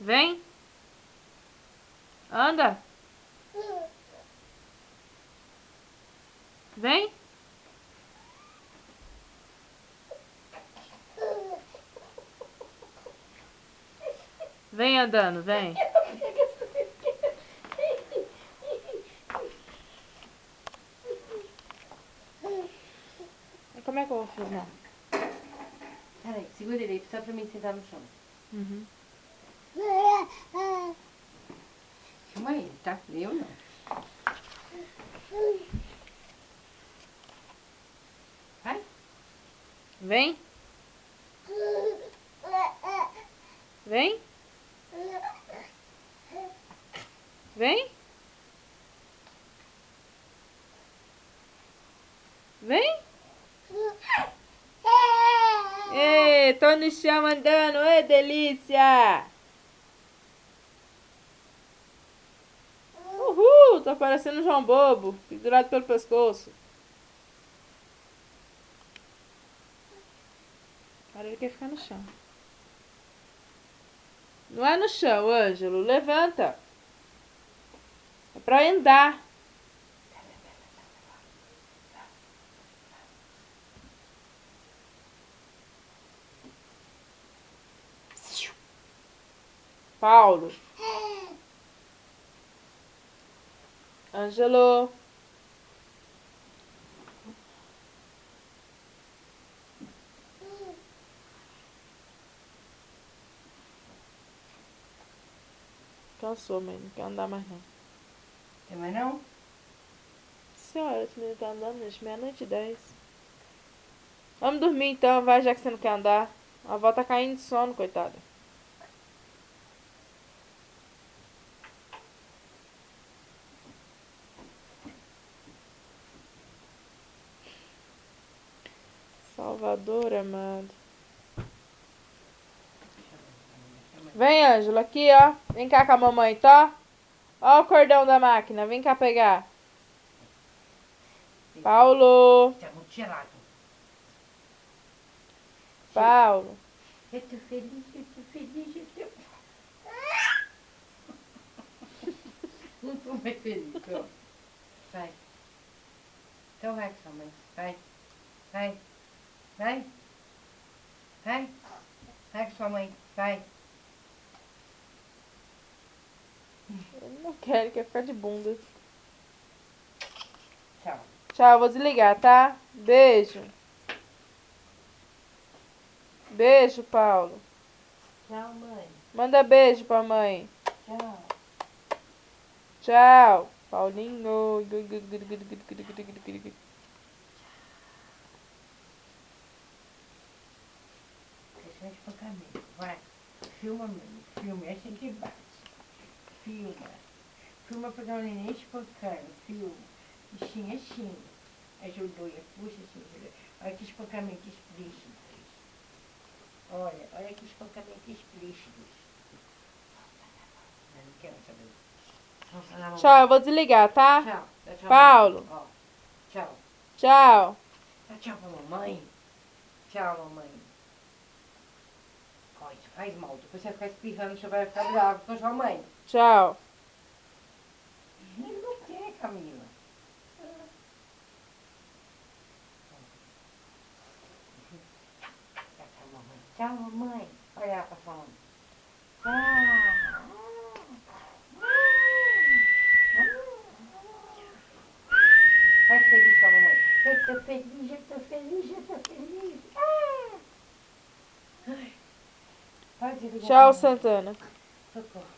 Vem. Anda. Vem. Vem andando, vem. Como é que eu vou filmar? Peraí, segura ele aí, só pra mim sentar no chão. Uhum. Filma ele, tá? Eu não. Vai. Vem. Vem. Vem. Vem. Ê, tô no chão andando, ê, delícia! Uhul, tô parecendo um João Bobo, pendurado pelo pescoço. Agora ele quer ficar no chão. Não é no chão, Ângelo, levanta. É pra andar. Paulo. Ângelo. Cansou, mãe. Não quer andar mais não. Quer mais não? Senhora, esse menino tá andando desde meia-noite e 10. Vamos dormir então, vai, já que você não quer andar. A avó tá caindo de sono, coitada. Salvador, amado. Vem, Ângelo, aqui, ó. Vem cá com a mamãe, tá? Ó o cordão da máquina, vem cá pegar. Paulo. Tá muito gelado. Paulo. Eu tô feliz, eu tô feliz, eu tô... Não tô mais feliz, ó. Vai. Então vai com sua mãe. Vai. Vai. Vai. Vai. Vai com sua mãe. Vai. Ele não quer, ele quer ficar de bunda. Tchau. Tchau, vou desligar, tá? Beijo. Beijo, Paulo. Tchau, mãe. Manda beijo pra mãe. Tchau. Tchau, Paulinho. Deixa eu espancar mesmo. Vai. Filma mesmo. Filma. É assim que bate. Filma. Filma pegar o neném espancando. Filma. Bichinho, assim. Ajudou. Puxa, assim. Olha que espancamento explícito. Olha que espancamento explícito. Eu não quero saber. Tchau, eu vou desligar, tá? Tchau. Dá tchau, Paulo. ó. Tchau. Tchau. Dá tchau pra mamãe. Tchau, mamãe. Ó, isso faz mal. Depois você vai ficar espirrando, você vai ficar bravo com a sua mãe. Tchau. Ele não quer, Camila. Tchau, mamãe. Tchau, mamãe. Olha pra sua mãe. Tchau. Faz feliz com a mamãe. Eu tô feliz, eu tô feliz, eu tô feliz. Ai. Pode desligar. Tchau, Santana. Socorro.